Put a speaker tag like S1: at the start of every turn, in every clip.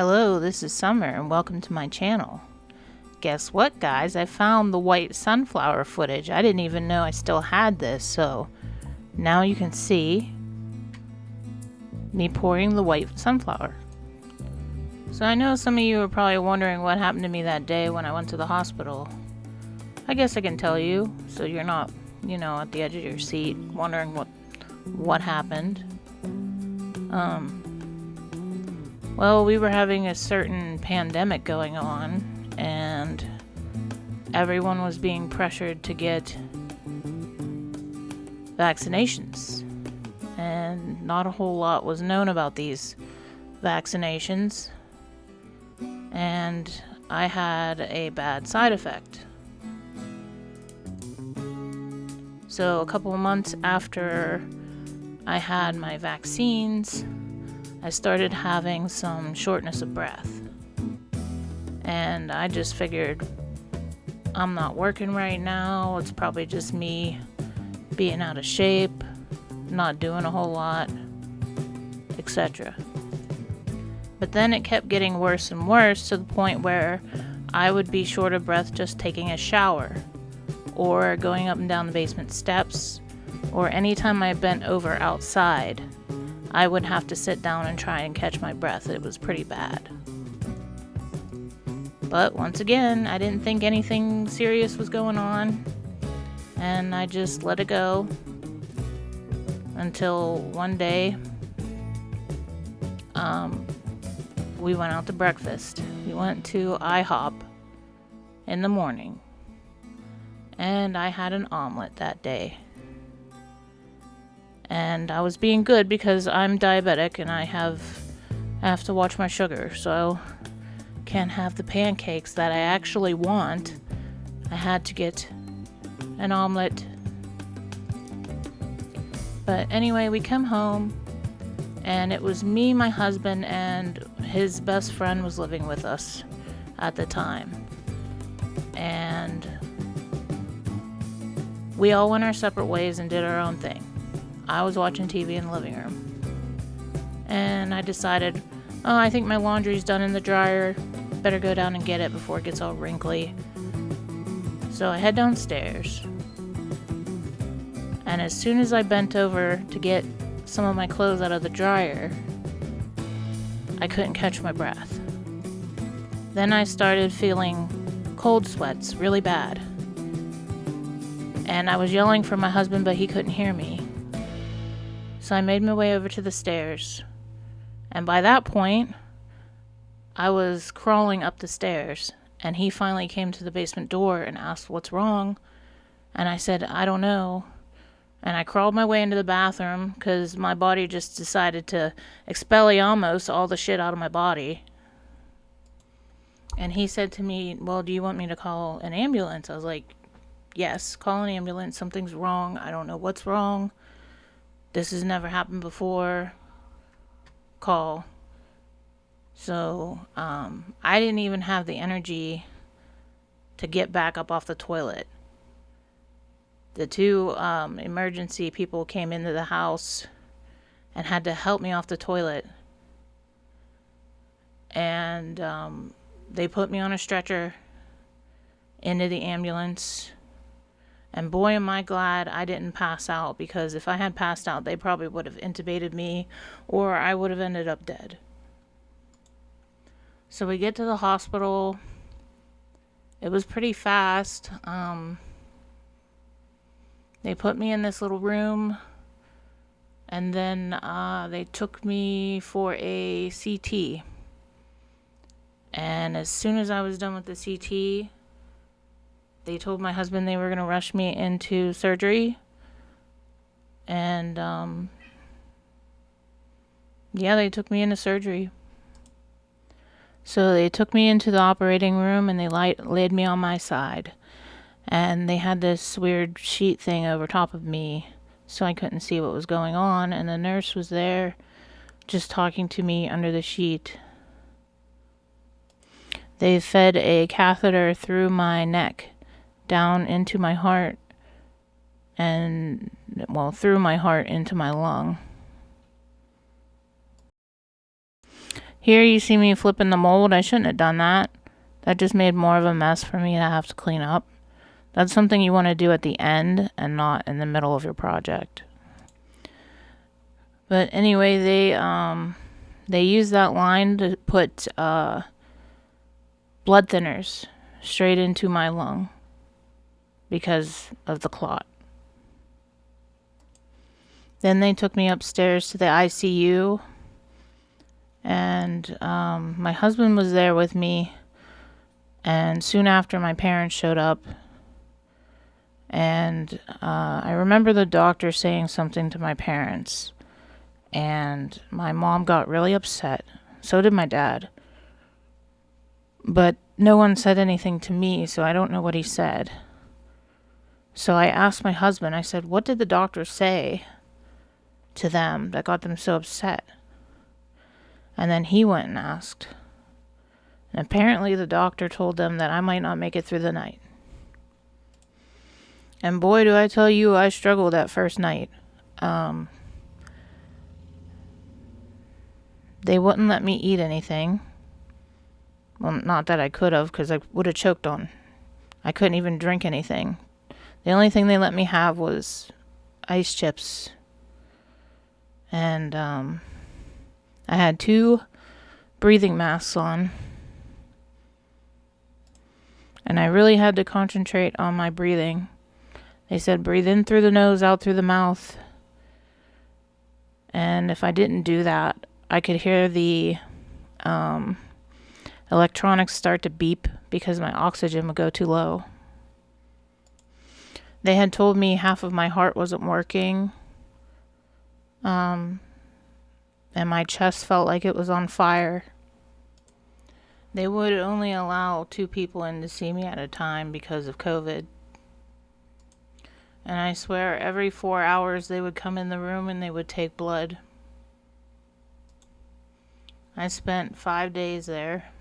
S1: Hello, this is Summer and welcome to my channel. Guess what, guys? I found the white sunflower footage. I didn't even know I still had this, so now you can see me pouring the white sunflower. So I know some of you are probably wondering what happened to me that day when I went to the hospital. I guess I can tell you, so you're not, at the edge of your seat wondering what happened. Well, we were having a certain pandemic going on, and everyone was being pressured to get vaccinations. And not a whole lot was known about these vaccinations. And I had a bad side effect. So a couple of months after I had my vaccines, I started having some shortness of breath. And I just figured, I'm not working right now. It's probably just me being out of shape, not doing a whole lot, etc. But then it kept getting worse and worse to the point where I would be short of breath just taking a shower, or going up and down the basement steps, or anytime I bent over outside, I would have to sit down and try and catch my breath. It was pretty bad. But once again, I didn't think anything serious was going on, and I just let it go until one day we went out to breakfast. We went to IHOP in the morning, and I had an omelet that day. And I was being good because I'm diabetic and I have to watch my sugar, so can't have the pancakes that I actually want. I had to get an omelet. But anyway, we come home, and it was me, my husband, and his best friend was living with us at the time. And we all went our separate ways and did our own thing. I was watching TV in the living room. And I decided, I think my laundry's done in the dryer. Better go down and get it before it gets all wrinkly. So I head downstairs. And as soon as I bent over to get some of my clothes out of the dryer, I couldn't catch my breath. Then I started feeling cold sweats really bad. And I was yelling for my husband, but he couldn't hear me. So I made my way over to the stairs. And by that point, I was crawling up the stairs. And he finally came to the basement door and asked, "What's wrong?" And I said, "I don't know." And I crawled my way into the bathroom because my body just decided to expelliarmus all the shit out of my body. And he said to me, "Well, do you want me to call an ambulance?" I was like, "Yes, call an ambulance. Something's wrong. I don't know what's wrong. This has never happened before. Call." So I didn't even have the energy to get back up off the toilet. The two emergency people came into the house and had to help me off the toilet. And they put me on a stretcher into the ambulance. And boy, am I glad I didn't pass out, because if I had passed out, they probably would have intubated me, or I would have ended up dead. So we get to the hospital. It was pretty fast. They put me in this little room, and then they took me for a CT. And as soon as I was done with the CT, they told my husband they were going to rush me into surgery. And they took me into surgery. So they took me into the operating room and they laid me on my side. And they had this weird sheet thing over top of me, so I couldn't see what was going on. And the nurse was there just talking to me under the sheet. They fed a catheter through my neck down into my heart, and through my heart into my lung. Here you see me flipping the mold. I shouldn't have done that. That just made more of a mess for me to have to clean up. That's something you want to do at the end and not in the middle of your project. But anyway, they use that line to put blood thinners straight into my lung because of the clot. Then they took me upstairs to the ICU, and my husband was there with me, and soon after my parents showed up, and I remember the doctor saying something to my parents, and my mom got really upset. So did my dad. But no one said anything to me, so I don't know what he said. So I asked my husband, I said, what did the doctor say to them that got them so upset? And then he went and asked. And apparently the doctor told them that I might not make it through the night. And boy, do I tell you, I struggled that first night. They wouldn't let me eat anything. Well, not that I could have, because I would have choked on. I couldn't even drink anything. The only thing they let me have was ice chips. And I had 2 breathing masks on. And I really had to concentrate on my breathing. They said breathe in through the nose, out through the mouth. And if I didn't do that, I could hear the electronics start to beep because my oxygen would go too low. They had told me half of my heart wasn't working. And my chest felt like it was on fire. They would only allow 2 people in to see me at a time because of COVID. And I swear every 4 hours they would come in the room and they would take blood. I spent 5 days there.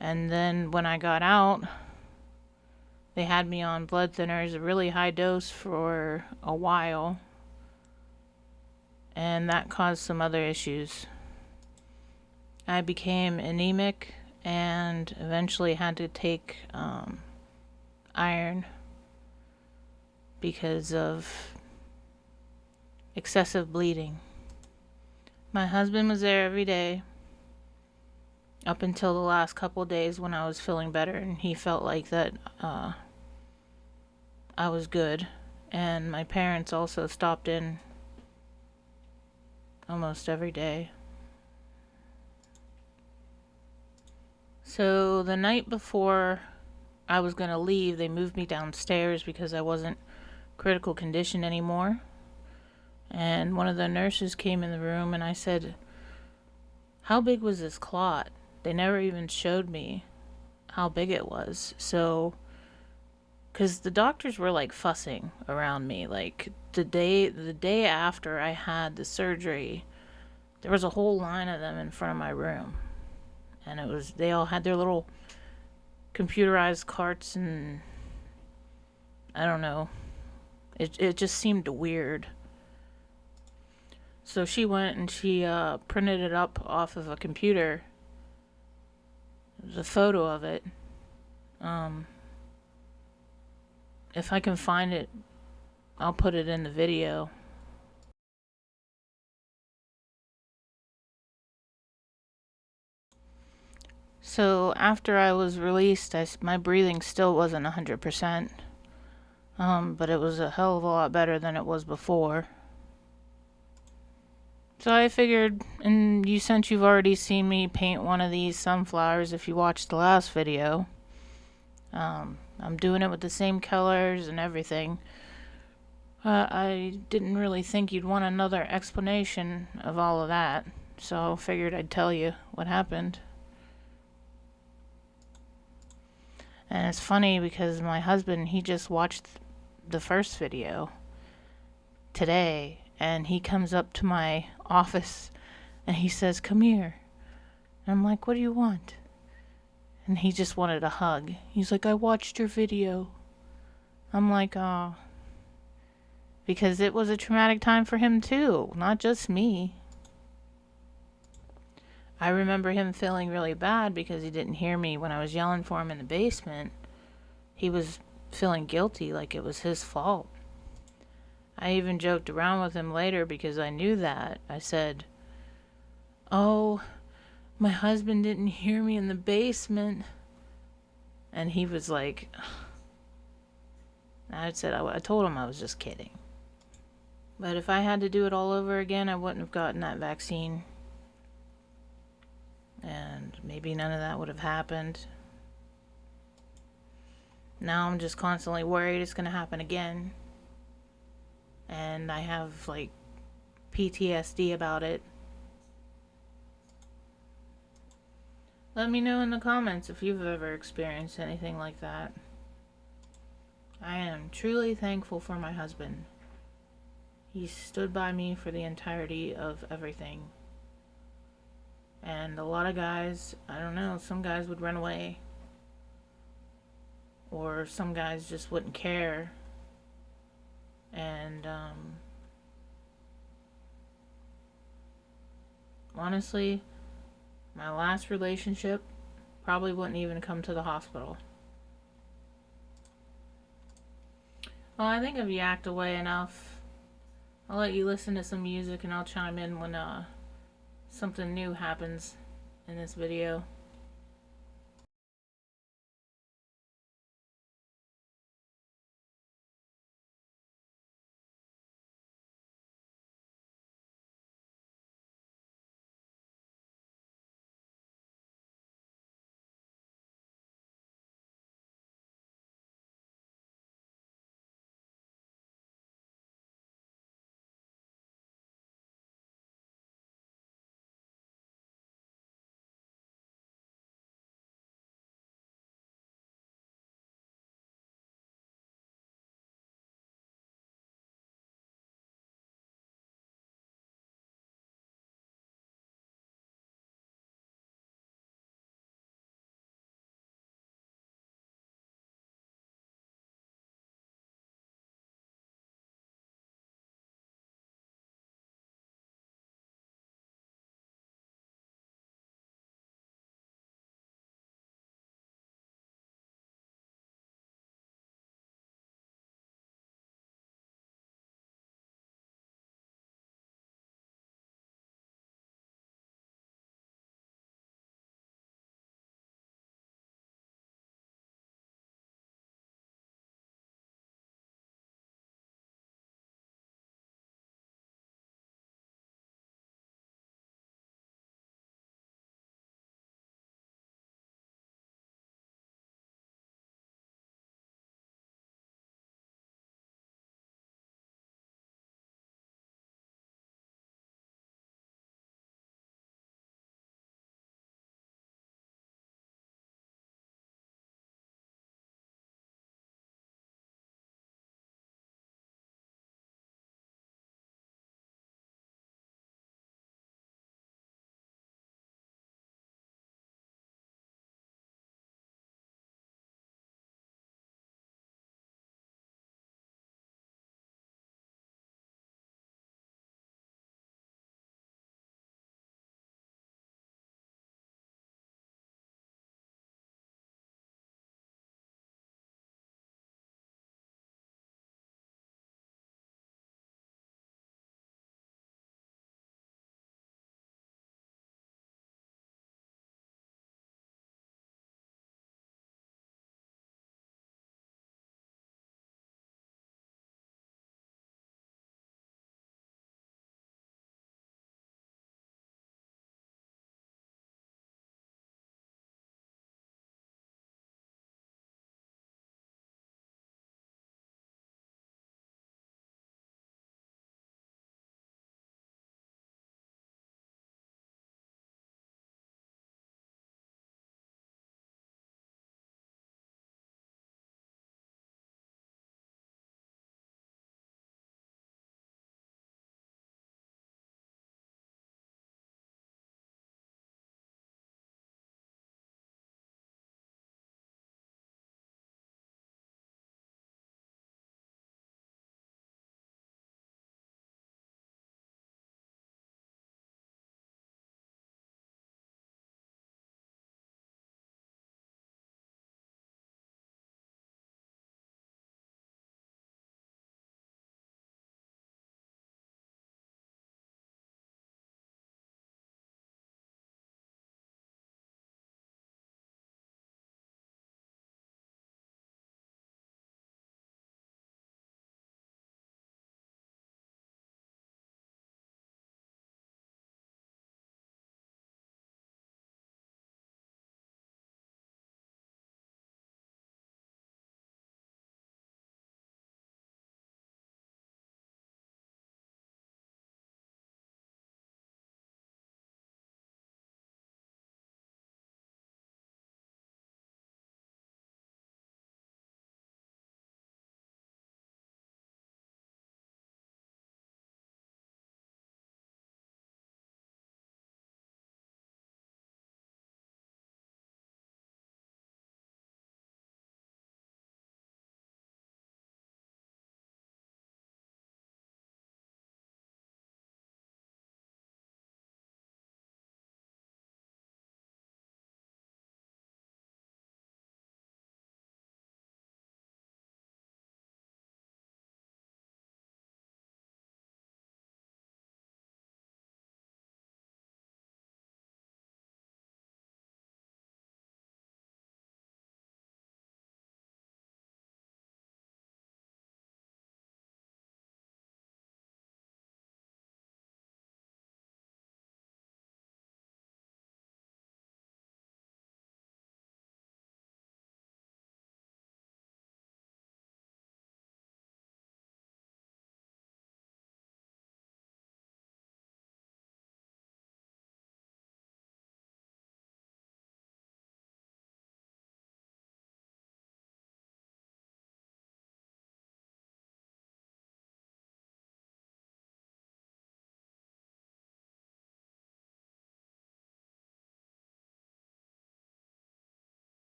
S1: And then when I got out, they had me on blood thinners, a really high dose for a while. And that caused some other issues. I became anemic and eventually had to take iron because of excessive bleeding. My husband was there every day up until the last couple of days when I was feeling better, and he felt like that I was good. And my parents also stopped in almost every day. So the night before I was going to leave, they moved me downstairs because I wasn't critical condition anymore. And one of the nurses came in the room and I said, how big was this clot? They never even showed me how big it was. So, because the doctors were like fussing around me. Like the day after I had the surgery, there was a whole line of them in front of my room. And they all had their little computerized carts, and I don't know. It just seemed weird. So she went and she printed it up off of a computer. There's a photo of it. If I can find it, I'll put it in the video. So after I was released, my breathing still wasn't 100%. But it was a hell of a lot better than it was before. So I figured, and since you've already seen me paint one of these sunflowers if you watched the last video, I'm doing it with the same colors and everything. I didn't really think you'd want another explanation of all of that, so I figured I'd tell you what happened. And it's funny because my husband, he just watched the first video today, and he comes up to my office and he says, come here. And I'm like, what do you want? And he just wanted a hug. He's like, I watched your video. I'm like, oh. Because it was a traumatic time for him too, not just me. I remember him feeling really bad because he didn't hear me when I was yelling for him in the basement. He was feeling guilty, like it was his fault. I even joked around with him later because I knew that. I said, "Oh, my husband didn't hear me in the basement." And he was like, I told him I was just kidding. But if I had to do it all over again, I wouldn't have gotten that vaccine. And maybe none of that would have happened. Now I'm just constantly worried it's going to happen again. And I have like PTSD about it. Let me know in the comments if you've ever experienced anything like that. I am truly thankful for my husband. He stood by me for the entirety of everything. And a lot of guys, I don't know, some guys would run away. Or some guys just wouldn't care. And honestly, my last relationship probably wouldn't even come to the hospital. Well, I think I've yacked away enough. I'll let you listen to some music and I'll chime in when something new happens in this video.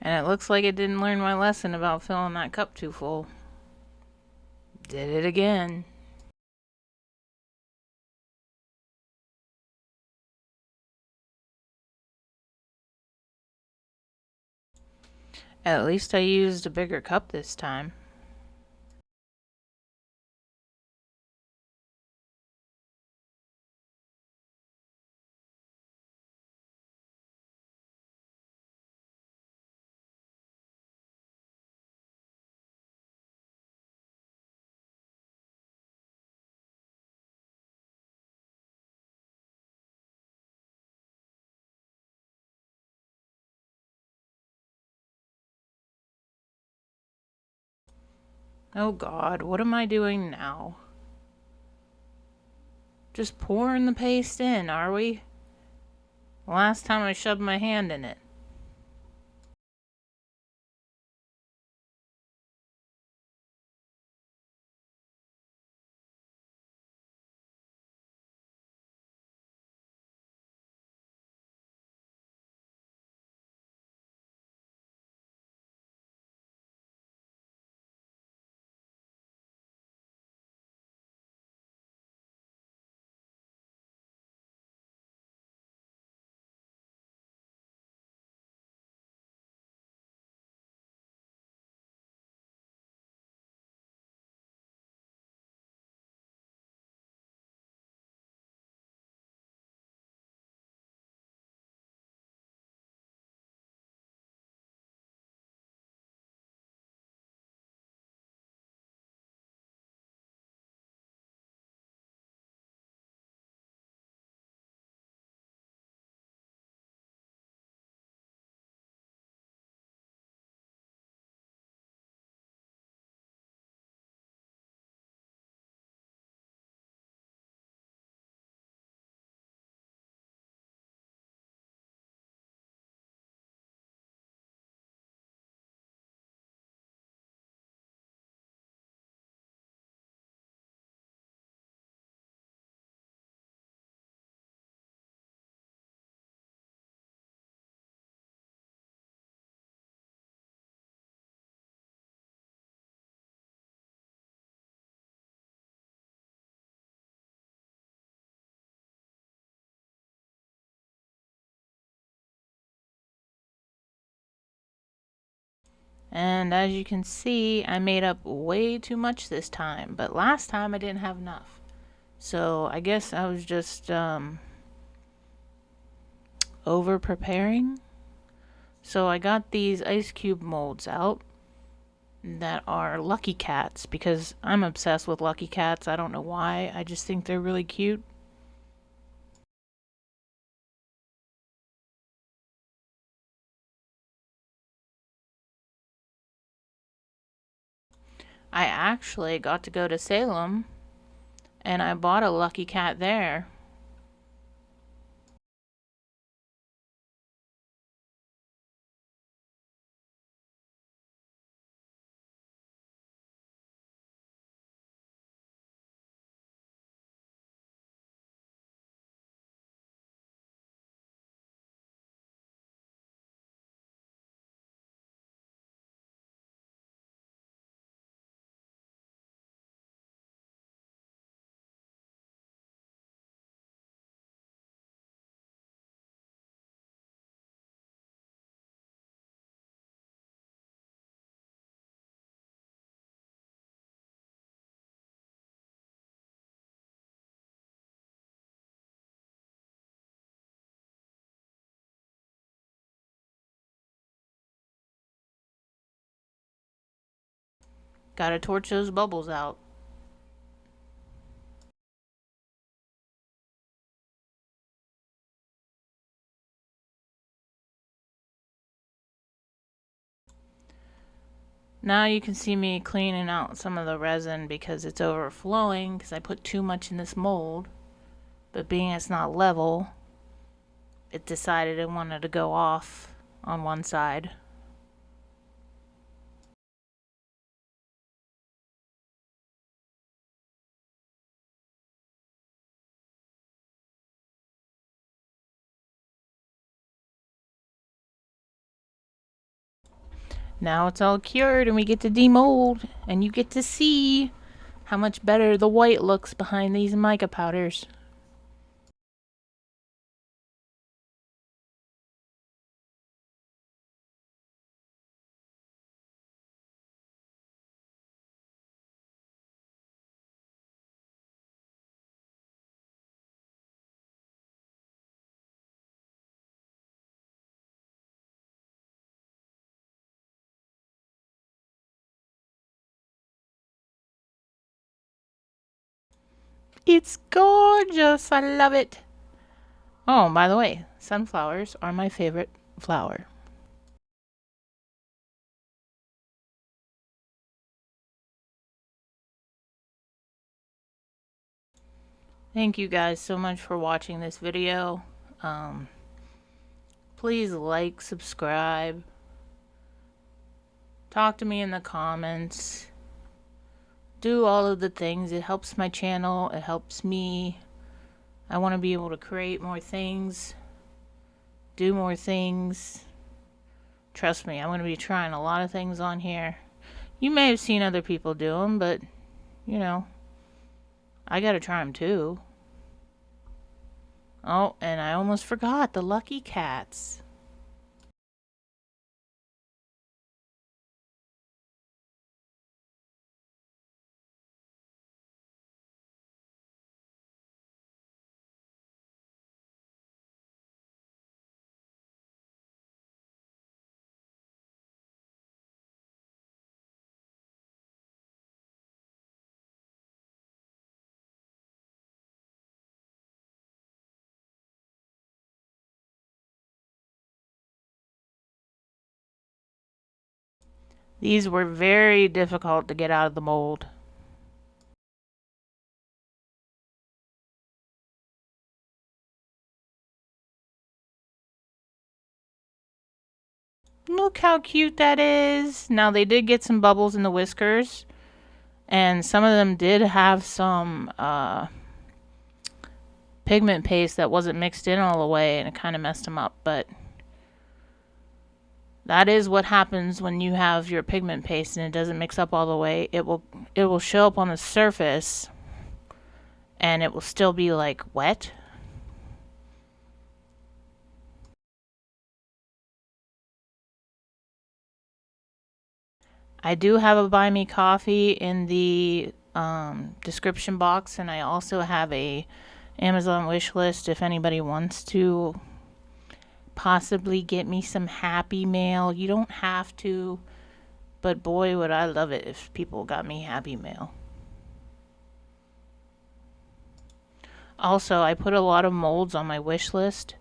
S1: And it looks like it didn't learn my lesson about filling that cup too full. Did it again. At least I used a bigger cup this time. Oh God, what am I doing now? Just pouring the paste in, are we? Last time I shoved my hand in it. And as you can see, I made up way too much this time, but last time I didn't have enough. So I guess I was just over preparing. So I got these ice cube molds out that are Lucky Cats because I'm obsessed with Lucky Cats. I don't know why. I just think they're really cute. I actually got to go to Salem and I bought a Lucky Cat there. Gotta torch those bubbles out. Now you can see me cleaning out some of the resin because it's overflowing because I put too much in this mold. But being it's not level, it decided it wanted to go off on one side. Now it's all cured and we get to demold, and you get to see how much better the white looks behind these mica powders. It's gorgeous. I love it. Oh, by the way, sunflowers are my favorite flower. Thank you guys so much for watching this video. Please like, subscribe, talk to me in the comments, do all of the things. It helps my channel, it helps me. I want to be able to create more things, do more things. Trust me, I'm going to be trying a lot of things on here. You may have seen other people do them, but, you know, I got to try them too. Oh, and I almost forgot the lucky cats. These were very difficult to get out of the mold. Look how cute that is. Now they did get some bubbles in the whiskers, and some of them did have some pigment paste that wasn't mixed in all the way, and it kind of messed them up. But that is what happens when you have your pigment paste and it doesn't mix up all the way. It will show up on the surface, and it will still be like wet. I do have a buy me coffee in the description box, and I also have a Amazon wish list if anybody wants to possibly get me some happy mail. You don't have to, but boy would I love it if people got me happy mail. Also, I put a lot of molds on my wish list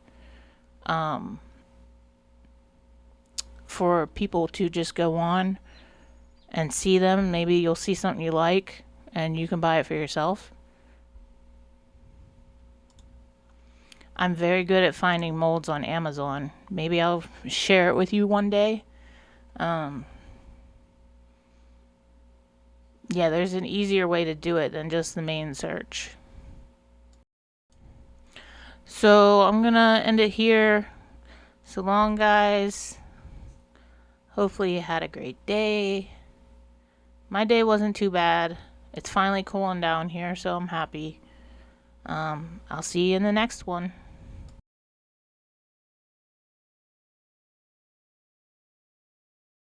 S1: for people to just go on and see them. Maybe you'll see something you like and you can buy it for yourself. I'm very good at finding molds on Amazon. Maybe I'll share it with you one day. Yeah, there's an easier way to do it than just the main search. So I'm gonna end it here. So long, guys. Hopefully you had a great day. My day wasn't too bad. It's finally cooling down here, so I'm happy. I'll see you in the next one.